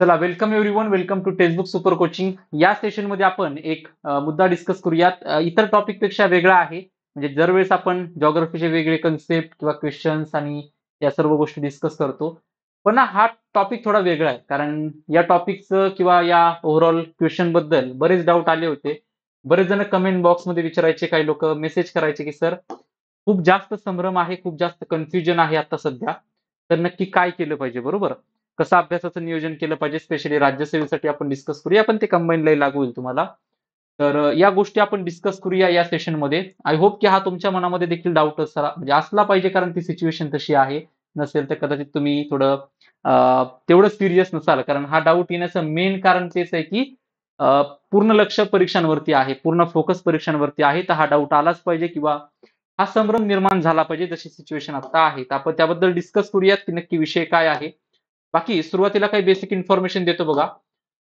चला welcome everyone, welcome to textbook super coaching. या session मध्ये आपण एक मुद्दा डिस्कस करूयात. इतर टॉपिक पेक्षा वेगळा आहे. म्हणजे दरवेळेस आपण जॉग्राफीचे वेगळे कन्सेप्ट किंवा क्वेश्चन्स आणि या सर्व गोष्टी डिस्कस करतो. पण हा टॉपिक थोडा वेगळा आहे, कारण या टॉपिकचं किंवा या ओव्हरऑल क्वेश्चन बद्दल बरेच डाऊट आले होते. बरेच जण कमेंट बॉक्स मध्ये विचारायचे, काही लोक मेसेज करायचे की सर, खूप जास्त संभ्रम आहे, खूप जास्त कन्फ्युजन आहे आता सध्या, तर नक्की काय केलं पाहिजे, बरोबर? कसं अभ्यासाचं नियोजन केलं पाहिजे, स्पेशली राज्यसेवेसाठी आपण डिस्कस करूया, पण ते कंबाईनलाही लागू होईल तुम्हाला. तर या गोष्टी आपण डिस्कस करूया या सेशनमध्ये. आय होप की हा तुमच्या मनामध्ये देखील डाऊट म्हणजे असला पाहिजे, कारण ती सिच्युएशन तशी आहे. नसेल तर कदाचित तुम्ही थोडं तेवढं सिरियस नसाल, कारण हा डाऊट येण्याचं मेन कारण तेच आहे की पूर्ण लक्ष परीक्षांवरती आहे, पूर्ण फोकस परीक्षांवरती आहे. तर हा डाऊट आलाच पाहिजे किंवा हा संभ्रम निर्माण झाला पाहिजे, जशी सिच्युएशन आता आहे. तर आपण त्याबद्दल डिस्कस करूयात की नक्की विषय काय आहे. बाकी सुरुवातीला काही बेसिक इन्फॉर्मेशन देतो बघा.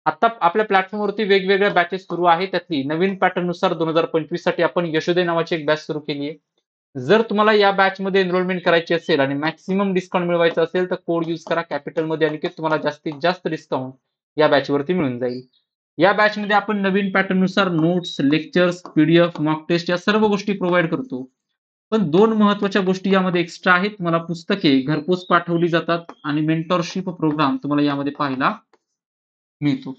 आता आपल्या प्लॅटफॉर्मवरती वेगवेगळ्या बॅचेस सुरू आहेत. त्यातली नवीन पॅटर्न नुसार 2025 साठी आपण यशोदय नावाची एक बॅच सुरू केली आहे. जर तुम्हाला या बॅच मध्ये एनरोलमेंट करायची असेल आणि मॅक्सिमम डिस्काउंट मिळवायचं असेल तर कोड यूज करा कॅपिटल मध्ये, आणि तुम्हाला जास्तीत जास्त डिस्काउंट या बॅच वरती मिळून जाईल. या बॅच मध्ये आपण नवीन पॅटर्न नुसार notes, lectures, PDF, mock test या सर्व गोष्टी प्रोव्हाइड करतो. पण दोन महत्वाच्या गोष्टी यामध्ये एक्स्ट्रा आहेत. तुम्हाला पुस्तके घरपोच पाठवली जातात आणि मेंटरशिप प्रोग्राम तुम्हाला यामध्ये पाहायला मिळतो.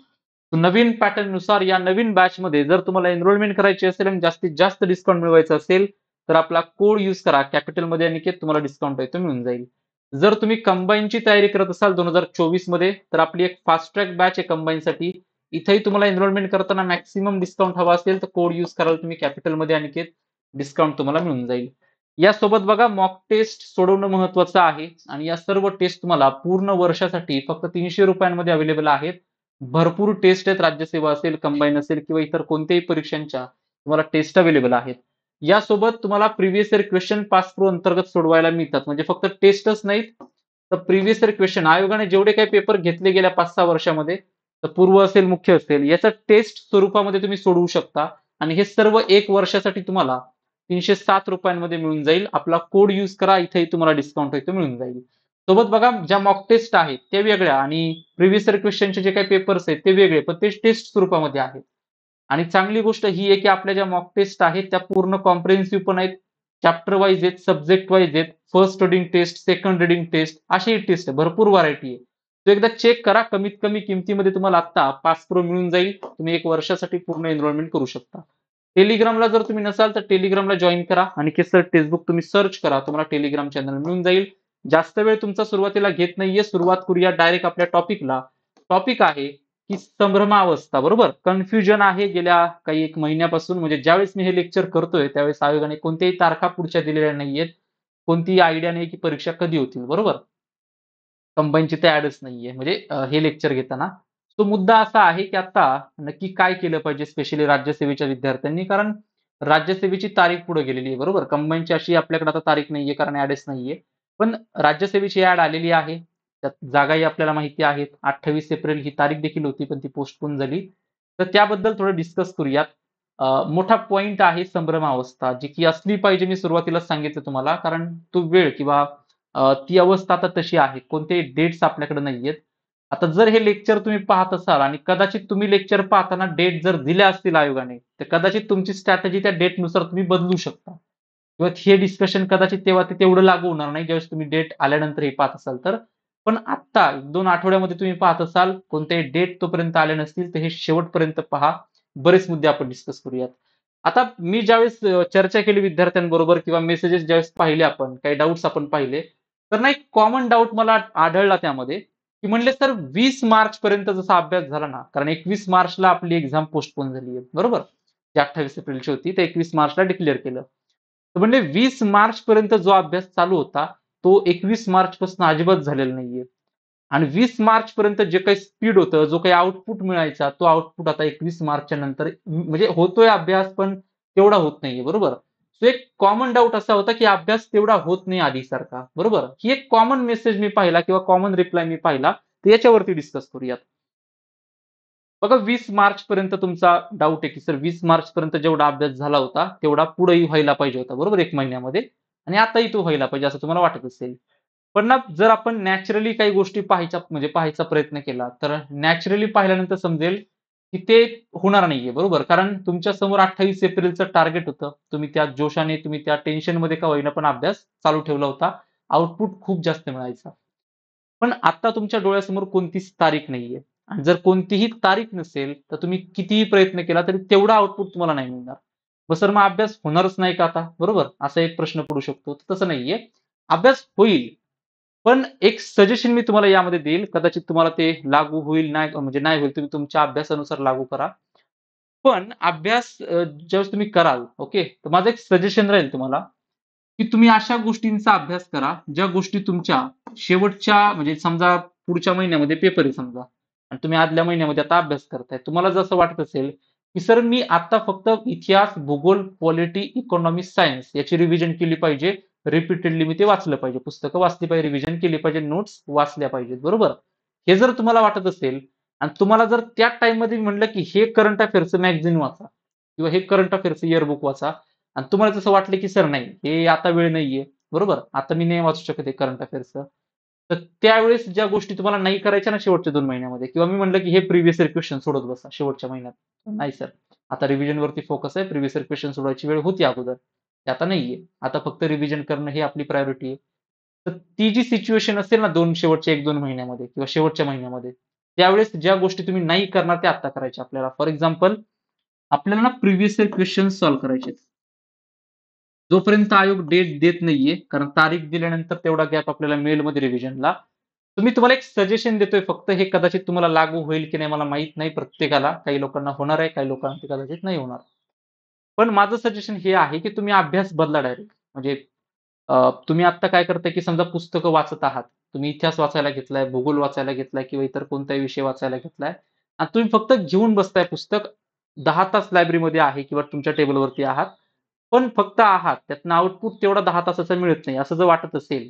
नवीन पॅटर्न नुसार या नवीन बॅच मध्ये जर तुम्हाला एनरोलमेंट करायची असेल आणि जास्तीत जास्त डिस्काउंट मिळवायचं असेल तर आपला कोड यूज करा कॅपिटल मध्ये, आणि तुम्हाला डिस्काउंट आहे तो मिळून जाईल. जर तुम्ही कंबाईनची तयारी करत असाल 2024 मध्ये, तर आपली एक फास्ट ट्रॅक बॅच आहे कंबाईनसाठी. इथेही तुम्हाला एनरोलमेंट करताना मॅक्सिमम डिस्काउंट हवा असेल तर कोड यूज कराल तुम्ही कॅपिटल मध्ये, आणि डिस्काउंट तुम्हाला मिळून जाईल. यासोबत बघा, मॉक टेस्ट सोडवणं महत्वाचं आहे, आणि या सर्व टेस्ट तुम्हाला पूर्ण वर्षासाठी फक्त 300 रुपयांमध्ये अवेलेबल आहेत. भरपूर टेस्ट आहेत, राज्यसेवा असेल, कंबाईन असेल किंवा इतर कोणत्याही परीक्षांच्या तुम्हाला टेस्ट अवेलेबल आहेत. यासोबत तुम्हाला previous year question pass pro अंतर्गत सोडवायला मिळतात. म्हणजे फक्त टेस्टच नाहीत, तर प्रिव्हियस इयर क्वेश्चन आयोगाने जेवढे काही पेपर घेतले गेल्या 5-6 वर्षामध्ये, तर पूर्व असेल, मुख्य असेल, याचा टेस्ट स्वरूपामध्ये तुम्ही सोडवू शकता. आणि हे सर्व एक वर्षासाठी तुम्हाला 307 रुपयांमध्ये मिळून जाईल. आपला कोड यूज करा, इथेही तुम्हाला डिस्काउंट आहे तो मिळून जाईल. सोबत बघा, ज्या मॉक टेस्ट आहेत त्या वेगळ्या आणि प्रिव्हियस इयर क्वेश्चनचे जे काही पेपर्स आहेत ते वेगळे, पण ते टेस्ट स्वरूपामध्ये आहेत. आणि चांगली गोष्ट ही आहे की आपल्या ज्या मॉक टेस्ट आहेत त्या पूर्ण कॉम्प्रिहेन्सिव्ह पण आहेत, चॅप्टर वाईज आहेत, सब्जेक्ट वाईज आहेत, first reading test, second reading test, अशी टेस्ट आहे, भरपूर व्हरायटी आहे. तो एकदा चेक करा. कमीत कमी किमतीमध्ये तुम्हाला आता पास प्रो मिळून जाईल. तुम्ही एक वर्षासाठी पूर्ण एनरोलमेंट करू शकता. टेलिग्रामला जर तुम्ही नसाल तर टेलिग्रामला जॉईन करा, आणि सर टेक्स्टबुक तुम्ही सर्च करा, तुम्हाला टेलिग्राम चॅनल मिळून जाईल. जास्त वेळ तुमचा सुरुवातीला घेत नाहीये. सुरुवात करूया डायरेक्ट आपल्या टॉपिकला. टॉपिक आहे की संभ्रमावस्था, बरोबर? कन्फ्युजन आहे गेल्या काही एक महिन्यापासून. म्हणजे ज्यावेळेस मी हे लेक्चर करतोय त्यावेळेस आयोगाने कोणत्याही तारखा पुढच्या दिलेल्या नाहीयेत, कोणतीही आयडिया नाही की परीक्षा कधी होतील, बरोबर? कंबाईनची तर ऍडच नाहीये, म्हणजे हे लेक्चर घेताना. तो मुद्दा असा आहे की आता नक्की काय केलं पाहिजे, स्पेशली राज्यसेवेच्या विद्यार्थ्यांनी, कारण राज्यसेवेची तारीख पुढे गेलेली आहे, बरोबर? कंबाईनची अशी आपल्याकडे आता तारीख नाहीये, कारण ऍडच नाहीये. पण राज्यसेवेची ऍड आलेली आहे. त्यात जागाही आपल्याला माहिती आहेत. 28 एप्रिल ही तारीख देखील होती, पण ती पोस्टपोन झाली. तर त्याबद्दल थोडं डिस्कस करूयात. मोठा पॉइंट आहे संभ्रमावस्था, जी की असली पाहिजे. मी सुरुवातीला सांगितलं तुम्हाला, कारण तो वेळ किंवा ती अवस्था आता तशी आहे. कोणतेही डेट्स आपल्याकडे नाहीयेत. आता जर हे लेक्चर तुम्ही पाहत असाल आणि कदाचित तुम्ही लेक्चर पाहताना डेट जर दिल्या असतील आयोगाने, तर कदाचित तुमची स्ट्रॅटेजी त्या डेटनुसार तुम्ही बदलू शकता, किंवा हे डिस्कशन कदाचित तेव्हा ते तेवढं लागू होणार नाही ज्यावेळेस तुम्ही डेट आल्यानंतर हे पाहत असाल तर. पण आता 1-2 आठवड्यामध्ये तुम्ही पाहत असाल, कोणत्याही डेट तोपर्यंत आले नसतील, तर हे शेवटपर्यंत पहा. बरेच मुद्दे आपण डिस्कस करूयात. आता मी ज्यावेळेस चर्चा केली विद्यार्थ्यांबरोबर किंवा मेसेजेस ज्यावेळेस पाहिले, आपण काही डाऊट्स आपण पाहिले, तर ना एक कॉमन डाऊट मला आढळला त्यामध्ये, की म्हणले सर 20 मार्च पर्यंत जसा अभ्यास झाला ना, कारण 21 मार्चला आपली एक्झाम पोस्टपोन झाली आहे, बरोबर? जी 28 एप्रिलची होती ते 21 मार्चला डिक्लेअर केलं. तर म्हणले 20 मार्च पर्यंत जो अभ्यास चालू होता तो 21 मार्च पासून अजिबात झालेला नाहीये. आणि 20 मार्च पर्यंत जे काही स्पीड होतं, जो काही आउटपुट मिळायचा, तो आउटपुट आता 21 मार्चच्या नंतर म्हणजे होतोय अभ्यास, पण तेवढा होत नाहीये, बरोबर? सो एक कॉमन डाऊट असा होता की अभ्यास तेवढा होत नाही आधीसारखा, बरोबर? ही एक कॉमन मेसेज मी पाहिला किंवा कॉमन रिप्लाय मी पाहिला. तर याच्यावरती डिस्कस करूयात. बघा, 20 मार्च पर्यंत तुमचा डाऊट आहे की सर 20 मार्च पर्यंत जेवढा अभ्यास झाला होता तेवढा पुढेही व्हायला पाहिजे होता, बरोबर, एक महिन्यामध्ये. आणि आताही तो व्हायला पाहिजे असं तुम्हाला वाटत असेल. पण ना जर आपण नॅचरली काही गोष्टी पाहायचा प्रयत्न केला, तर नॅचरली पाहिल्यानंतर समजेल की ते होणार नाहीये, बरोबर? कारण तुमच्या समोर 28 एप्रिलचं टार्गेट होतं. तुम्ही त्या जोशाने, तुम्ही त्या टेन्शनमध्ये का होईना पण अभ्यास चालू ठेवला होता. आउटपुट खूप जास्त मिळायचा. पण आता तुमच्या डोळ्यासमोर कोणतीच तारीख नाहीये आणि जर कोणतीही तारीख नसेल, तर तुम्ही कितीही प्रयत्न केला तरी तेवढा आउटपुट तुम्हाला नाही मिळणार. मग सर मग अभ्यास होणारच नाही का आता? बरोबर? असा एक प्रश्न पडू शकतो. तर तसं नाहीये. अभ्यास होईल. पण एक सजेशन मी तुम्हाला यामध्ये देईल. कदाचित तुम्हाला ते लागू होईल, नाही म्हणजे नाही होईल. तुम्ही तुमच्या अभ्यासानुसार लागू करा. पण अभ्यास ज्यावेळेस तुम्ही कराल, ओके. तर माझं एक सजेशन राहील तुम्हाला, की तुम्ही अशा गोष्टींचा अभ्यास करा, ज्या गोष्टी तुमच्या शेवटच्या म्हणजे समजा पुढच्या महिन्यामध्ये पेपर आहे समजा आणि तुम्ही आदल्या महिन्यामध्ये आता अभ्यास करताय. तुम्हाला जर असं वाटत असेल, की सर मी आता फक्त इतिहास, भूगोल, पॉलिटी, इकॉनॉमी, सायन्स याची रिव्हिजन केली पाहिजे. रिपीटेडली मी ते वाचलं पाहिजे. पुस्तकं वाचली पाहिजे, रिव्हिजन केली पाहिजे, नोट्स वाचल्या पाहिजेत. बरोबर? हे जर तुम्हाला वाटत असेल आणि तुम्हाला जर त्या टाईममध्ये म्हटलं, की हे करंट अफेअर्सचं मॅगझिन वाचा किंवा हे करंट अफेअर्सचं इयरबुक वाचा आणि तुम्हाला तसं वाटलं, की सर नाही, हे आता वेळ नाहीये. बरोबर? आता मी नाही वाचू शकत हे करंट अफेअर्सचं. तर त्यावेळेस ज्या गोष्टी तुम्हाला नाही करायच्या ना शेवटच्या 2 महिन्यामध्ये किंवा मी म्हटलं, की हे प्रिव्हियस इयर क्वेश्चन सोडवत बसा शेवटच्या महिन्यात. नाही सर, आता रिव्हिजनवरती फोकस आहे. प्रिव्हियस इयर क्वेश्चन सोडवायची वेळ होती अगोदर. ते आता नाहीये. आता फक्त रिव्हिजन करणं ही आपली प्रायोरिटी आहे. तर ती जी सिच्युएशन असेल ना शेवटच्या 1-2 महिन्यामध्ये किंवा शेवटच्या महिन्यामध्ये, त्यावेळेस ज्या गोष्टी तुम्ही नाही करणार त्या आता करायच्या आपल्याला. फॉर एक्झाम्पल आपल्याला ना प्रिव्हियस इयर क्वेश्चन्स सॉल्व्ह करायचे आहेत. जोपर्यंत आयोग डेट देत नाहीये, कारण तारीख दिल्यानंतर तेवढा गॅप आपल्याला मेलमध्ये रिव्हिजनला. तुम्हाला एक सजेशन देतोय फक्त हे कदाचित तुम्हाला लागू होईल की नाही मला माहीत नाही प्रत्येकाला. काही लोकांना होणार आहे, काही लोकांना ते कदाचित नाही होणार. पण माझं सजेशन हे आहे की तुम्ही अभ्यास बदला डायरेक्ट. म्हणजे तुम्ही आत्ता काय करताय की समजा पुस्तकं वाचत आहात. तुम्ही इतिहास वाचायला घेतलाय, भूगोल वाचायला घेतलाय किंवा इतर कोणताही विषय वाचायला घेतलाय आणि तुम्ही फक्त घेऊन बसताय पुस्तक. 10 तास लायब्ररीमध्ये आहे किंवा तुमच्या टेबलवरती आहात. पण फक्त आहात. त्यातनं आउटपुट तेवढा 10 तासाचा मिळत नाही, असं जर वाटत असेल,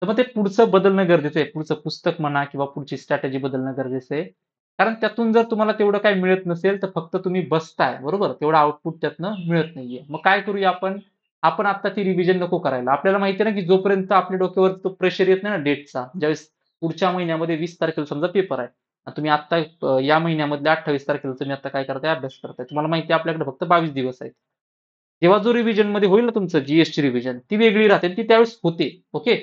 तर मग ते पुढचं बदलणं गरजेचं आहे. पुढचं पुस्तक म्हणा किंवा पुढची स्ट्रॅटेजी बदलणं गरजेचं आहे. कारण त्यातून जर तुम्हाला तेवढं काही मिळत नसेल, तर फक्त तुम्ही बसताय, बरोबर? तेवढा आउटपुट त्यातनं मिळत नाहीये. मग काय करूया आपण? आपण आता ती रिव्हिजन नको करायला. आपल्याला माहिती आहे ना, की जोपर्यंत आपल्या डोक्यावर तो प्रेशर येत नाही ना डेटचा, ज्यावेळेस पुढच्या महिन्यामध्ये 20 तारखेला समजा पेपर आहे. आणि तुम्ही आत्ता या महिन्यामधल्या 28 तारखेला तुम्ही आता काय करताय? अभ्यास करताय. तुम्हाला माहिती आहे आपल्याकडे फक्त 22 दिवस आहेत. तेव्हा जो रिव्हिजनमध्ये होईल ना तुमचं जी रिव्हिजन ती वेगळी राहते ती त्यावेळेस होते. ओके.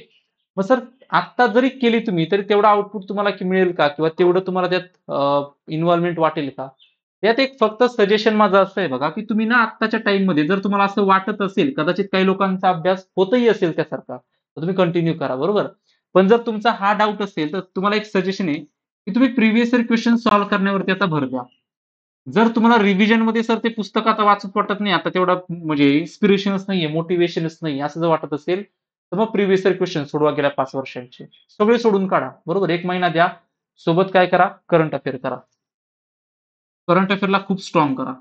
मग सर आत्ता जरी केली तुम्ही तरी तेवढा आउटपुट तुम्हाला मिळेल का? किंवा तेवढं तुम्हाला त्यात इन्व्हॉल्वमेंट वाटेल का? त्यात एक फक्त सजेशन माझं असं आहे बघा, की तुम्ही ना आत्ताच्या टाईममध्ये जर तुम्हाला असं वाटत असेल, कदाचित काही लोकांचा अभ्यास होतही असेल त्यासारखा, तर तुम्ही कंटिन्यू करा, बरोबर? पण जर तुमचा हा डाऊट असेल, तर तुम्हाला एक सजेशन आहे, की तुम्ही प्रिव्हियस इयर क्वेश्चन सॉल्व्ह करण्यावरती आता भर द्या. जर तुम्हाला रिव्हिजनमध्ये सर ते पुस्तक आता वाचत वाटत नाही, आता तेवढा म्हणजे इन्स्पिरेशनच नाहीये, मोटिव्हेशनच नाही असं जर वाटत असेल, तर मग प्रिव्हियस इयर क्वेश्चन सोडवा गेल्या 5 वर्षांचे. सगळे सोडून काढा. बरोबर? 1 महिना द्या. सोबत काय करा? करंट अफेअर करा. करंट अफेअरला खूप स्ट्रॉंग करा.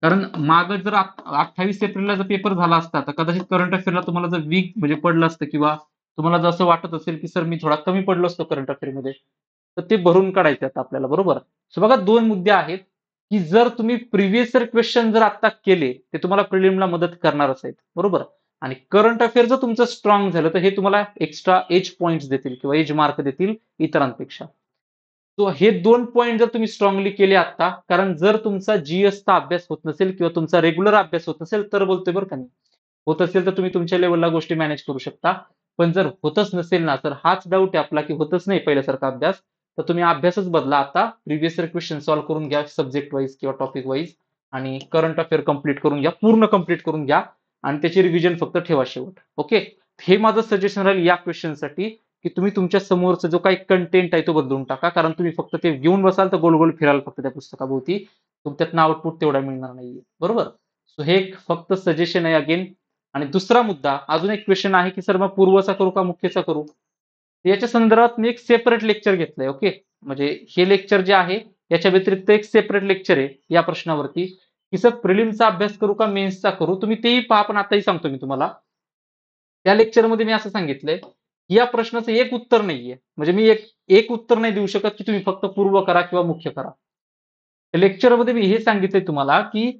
कारण मागं जर 28 एप्रिलला जर पेपर झाला असता, तर कदाचित करंट अफेअरला तुम्हाला जर वीक म्हणजे पडलं असतं किंवा तुम्हाला जर असं वाटत असेल, की सर मी थोडा कमी पडलो असतो करंट अफेअरमध्ये, तर ते भरून काढायचे आहेत आपल्याला, बरोबर? सो बघा 2 मुद्दे आहेत, की जर तुम्ही प्रिव्हियस इयर क्वेश्चन जर आता केले, ते तुम्हाला प्रिलिमला मदत करणारच आहेत, बरोबर? आणि करंट अफेअर जर तुमचं स्ट्रॉंग झालं, तर हे तुम्हाला एक्स्ट्रा एज पॉइंट्स देतील किंवा एज मार्क देतील इतरांपेक्षा. सो हे 2 पॉइंट जर तुम्ही स्ट्रॉंगली केले आता, कारण जर तुमचा जीएसचा अभ्यास होत नसेल किंवा तुमचा रेग्युलर अभ्यास होत नसेल, तर बोलतोय बरं का मी. होत असेल तर तुम्ही तुमच्या लेव्हलला गोष्टी मॅनेज करू शकता. पण जर होतच नसेल ना, तर हाच डाऊट आहे आपला, की होतच नाही पहिल्यासारखा अभ्यास, तर तुम्ही अभ्यासच बदला आता. प्रिव्हियस इयर क्वेश्चन सॉल्व्ह करून घ्या सब्जेक्ट वाईज किंवा टॉपिक वाईज आणि करंट अफेअर कंप्लीट करून घ्या. पूर्ण कंप्लीट करून घ्या आणि त्याची रिव्हिजन फक्त ठेवा शेवट. ओके. हे माझं सजेशन राहील या क्वेश्चनसाठी, की तुम्ही तुमच्या समोरचा जो काही कंटेंट आहे तो बदलून टाका. कारण तुम्ही फक्त ते घेऊन बसाल तर गोल-गोल फिराल फक्त त्या पुस्तकाभोवती. त्यातनं आउटपुट तेवढा मिळणार नाहीये. बरोबर? सो हे एक फक्त सजेशन आहे अगेन. आणि दुसरा मुद्दा, अजून एक क्वेश्चन आहे, की सर मग पूर्वचा करू का मुख्यचा करू? याच्या संदर्भात मी एक सेपरेट लेक्चर घेतलंय. ओके. म्हणजे हे लेक्चर जे आहे, याच्या व्यतिरिक्त एक सेपरेट लेक्चर आहे या प्रश्नावरती, की सर प्रिलिमचा अभ्यास करू का मेन्सचा करू? तुम्ही तेही पहा, पण आताही सांगतो मी तुम्हाला. त्या लेक्चरमध्ये मी असं सांगितलंय, की या प्रश्नाचं एक उत्तर नाहीये. म्हणजे मी एक एक उत्तर नाही देऊ शकत, की तुम्ही फक्त पूर्व करा किंवा मुख्य करा. लेक्चरमध्ये मी हे सांगितलंय तुम्हाला, की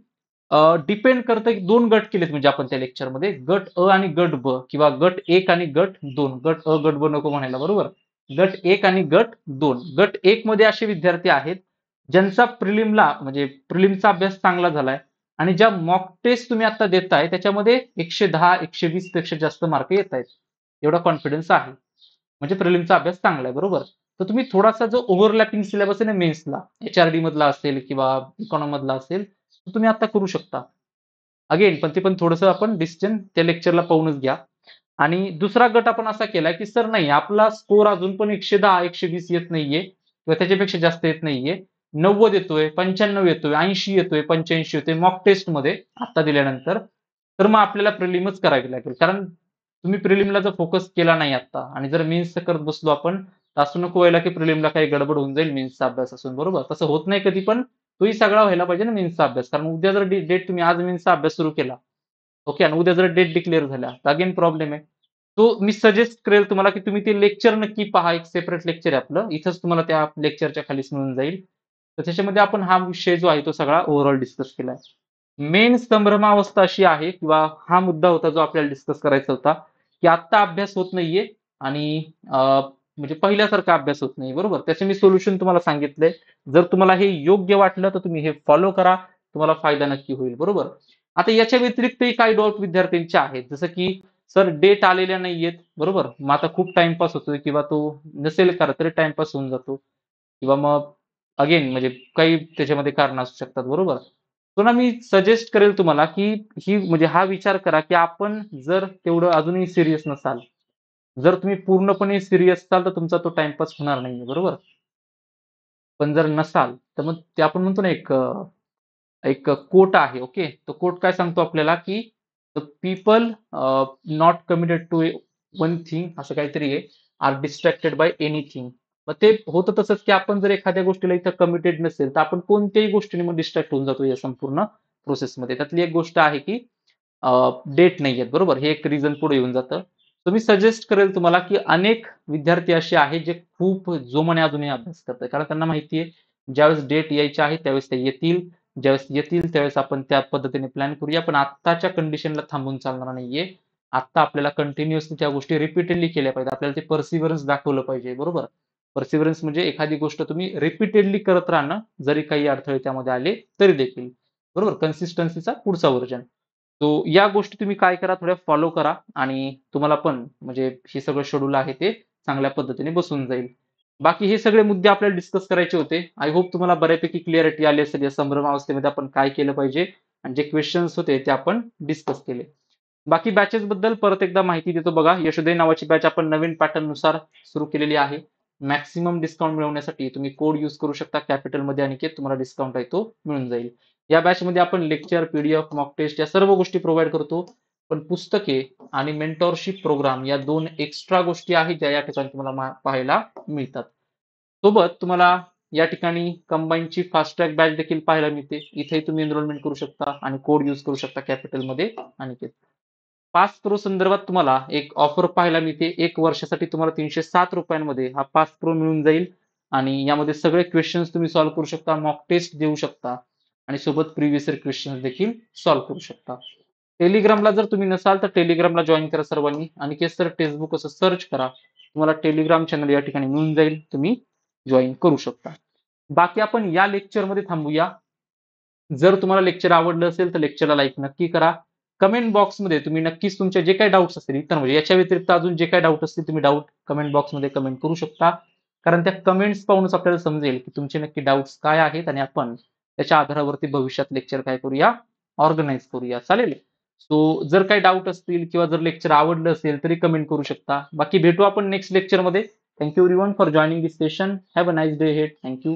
डिपेंड करतं की 2 गट केलेत म्हणजे आपण त्या लेक्चरमध्ये. गट अ आणि गट ब किंवा गट 1 आणि गट 2. गट अ, गट ब नको म्हणायला, बरोबर? गट 1 आणि गट 2. गट 1 मध्ये असे विद्यार्थी आहेत, ज्यांचा प्रिलिमला म्हणजे प्रिलिमचा अभ्यास चांगला झालाय आणि ज्या मॉक टेस्ट तुम्ही आता देताय त्याच्यामध्ये 110, 120 पेक्षा जास्त मार्क येतायत. एवढा कॉन्फिडन्स आहे. म्हणजे प्रिलिमचा अभ्यास चांगला आहे, बरोबर? तर तुम्ही थोडासा जो ओव्हरलॅपिंग सिलेबस आहे ना मेन्सला, एचआरडी मधला असेल किंवा इकॉनॉमी मधला असेल, तर तुम्ही आता करू शकता. अगेन पण ते पण थोडंसं आपण डिसिजन त्या लेक्चरला पाहूनच घ्या. आणि दुसरा गट आपण असा केलाय, की सर नाही आपला स्कोर अजून पण 110, 120 येत नाहीये किंवा त्याच्यापेक्षा जास्त येत नाहीये. 90 येतोय, 95 येतोय, 80 येतोय, 85 येतोय मॉक टेस्टमध्ये आता दिल्यानंतर. तर मग आपल्याला प्रिलिमच करावी लागेल. कारण तुम्ही प्रिलिमला जर फोकस केला नाही आता आणि जर मेन्सचं करत बसलो आपण, तर असं नको व्हायला, की प्रिलिमला काही गडबड होऊन जाईल मेन्सचा अभ्यास असून, बरोबर? तसं होत नाही कधी पण. तोही सगळा व्हायला पाहिजे ना मेन्सचा अभ्यास. कारण उद्या जर डेट तुम्ही आज मेन्सचा अभ्यास सुरू केला, ओके आणि उद्या जर डेट डिक्लेअर झाल्या, तर अगेन प्रॉब्लेम आहे. तो मी सजेस्ट करेल तुम्हाला, की तुम्ही ते लेक्चर नक्की पहा. एक सेपरेट लेक्चर आहे आपलं. इथंच तुम्हाला त्या लेक्चरच्या खालीच मिळून जाईल. तर त्याच्यामध्ये आपण हा विषय जो आहे तो सगळा ओव्हरऑल डिस्कस केलाय. मेन संभ्रमावस्था अशी आहे किंवा हा मुद्दा होता जो आपल्याला डिस्कस करायचा होता, की आत्ता अभ्यास होत नाहीये आणि म्हणजे पहिल्यासारखा अभ्यास होत नाही, बरोबर? त्याचे मी सोल्युशन तुम्हाला सांगितलंय. जर तुम्हाला हे योग्य वाटलं तर तुम्ही हे फॉलो करा. तुम्हाला फायदा नक्की होईल, बरोबर? आता याच्या व्यतिरिक्तही काही डाऊट विद्यार्थ्यांचे आहेत. जसं की सर डेट आलेल्या नाहीयेत, बरोबर? मग आता खूप टाईमपास होतोय किंवा तो नसेल करत तरी टाईमपास होऊन जातो किंवा मग अगेन म्हणजे काही त्याच्यामध्ये कारणं असू शकतात, बरोबर? तो ना मी सजेस्ट करेल तुम्हाला, की ही म्हणजे हा विचार करा, की आपण जर तेवढं अजूनही सीरियस नसाल, जर तुम्ही पूर्णपणे सीरियस असाल, तर तुमचा तो टाईमपास होणार नाहीये, बरोबर? पण जर नसाल, तर मग ते आपण म्हणतो ना एक कोट आहे, ओके? तो कोट काय सांगतो आपल्याला, की "the people not committed to one thing" असं काहीतरी आहे, "आर डिस्ट्रॅक्टेड बाय एनिथिंग." मग ते होतं तसंच, की आपण जर एखाद्या गोष्टीला इथं कमिटेड नसेल, तर आपण कोणत्याही गोष्टीने मग डिस्ट्रॅक्ट होऊन जातो या संपूर्ण प्रोसेसमध्ये. त्यातली एक गोष्ट आहे, की डेट नाहीयेत, बरोबर? हे एक रिझन पुढे येऊन जातं. तर मी सजेस्ट करेल तुम्हाला, की अनेक विद्यार्थी असे आहेत, जे खूप जोमाने अजूनही अभ्यास करतायत. कारण त्यांना माहिती आहे, ज्यावेळेस डेट यायची आहे, त्यावेळेस ते येतील. ज्यावेळेस येतील, त्यावेळेस आपण त्या पद्धतीने प्लॅन करूया. पण आत्ताच्या कंडिशनला थांबून चालणार नाहीये. आत्ता आपल्याला कंटिन्युअसली त्या गोष्टी रिपीटेडली केल्या पाहिजेत. आपल्याला ते पर्सिव्हरन्स दाखवलं पाहिजे, बरोबर? पर्सिव्हरन्स म्हणजे एखादी गोष्ट तुम्ही रिपीटेडली करत राहणं, जरी काही अडथळे त्यामध्ये आले तरी देखील. बरोबर? कन्सिस्टन्सीचा पुढचा व्हर्जन. सो या गोष्टी तुम्ही काय करा, थोड्या फॉलो करा आणि तुम्हाला पण म्हणजे हे सगळं शेड्यूल आहे ते चांगल्या पद्धतीने बसून जाईल. बाकी हे सगळे मुद्दे आपल्याला डिस्कस करायचे होते. आय होप तुम्हाला बऱ्यापैकी क्लॅरिटी आली असेल या संभ्रम अवस्थेमध्ये आपण काय केलं पाहिजे आणि जे क्वेश्चन्स होते ते आपण डिस्कस केले. बाकी बॅचेस बद्दल परत एकदा माहिती देतो बघा. यशोदय नावाची बॅच आपण नवीन पॅटर्न नुसार सुरू केलेली आहे. मॅक्सिमम डिस्काउंट मिळवण्यासाठी तुम्ही कोड यूज करू शकता कॅपिटलमध्ये अनिकेत तुम्हाला डिस्काउंट आहे तो मिळून जाईल. या बॅचमध्ये आपण लेक्चर, पीडीएफ, मॉक टेस्ट या सर्व गोष्टी प्रोव्हाईड करतो. पण पुस्तके आणि मेंटॉरशिप प्रोग्राम या 2 एक्स्ट्रा गोष्टी आहेत ज्या या ठिकाणी तुम्हाला पाहायला मिळतात. सोबत तुम्हाला या ठिकाणी कंबाईनची फास्ट ट्रॅक बॅच देखील पाहायला मिळते. इथेही तुम्ही एनरोलमेंट करू शकता आणि कोड यूज करू शकता कॅपिटलमध्ये अनिकेत. पास प्रो संदर्भात तुम्हाला एक ऑफर पाहायला मिळते. 1 वर्षासाठी तुम्हाला ₹307 मध्ये हा पास प्रो मिळून जाईल आणि यामध्ये सगळे क्वेश्चन्स तुम्ही सॉल्व्ह करू शकता, मॉक टेस्ट देऊ शकता आणि सोबत प्रिव्हियस इयर क्वेश्चन्स देखील सॉल्व्ह करू शकता. टेलिग्रामला जर तुम्ही नसाल तर टेलिग्रामला जॉइन करा सर्वांनी. अनिकेत सर टेक्स्टबुक असं सर्च करा. तुम्हाला टेलिग्राम चॅनल या ठिकाणी मिळून जाईल. तुम्ही जॉइन करू शकता. बाकी आपण या लेक्चरमध्ये थांबूया. जर तुम्हाला लेक्चर आवडलं असेल तर लेक्चरला लाईक नक्की करा. कमेंट बॉक्समध्ये तुम्ही नक्कीच तुमचे जे काही डाउट्स असतील इतर म्हणजे याच्या व्यतिरिक्त अजून जे काही डाऊट असतील तुम्ही डाऊट कमेंट बॉक्समध्ये कमेंट करू शकता. कारण त्या कमेंट्स पाहूनच आपल्याला समजेल की तुमचे नक्की डाउट्स काय आहेत आणि आपण त्याच्या आधारावरती भविष्यात लेक्चर काय करूया, ऑर्गनाइज करूया. चालेल? सो जर काही डाऊट असतील किंवा जर लेक्चर आवडलं असेल तरी कमेंट करू शकता. बाकी भेटू आपण नेक्स्ट लेक्चरमध्ये. Thank you everyone for joining this session. Have a nice day head. Thank you.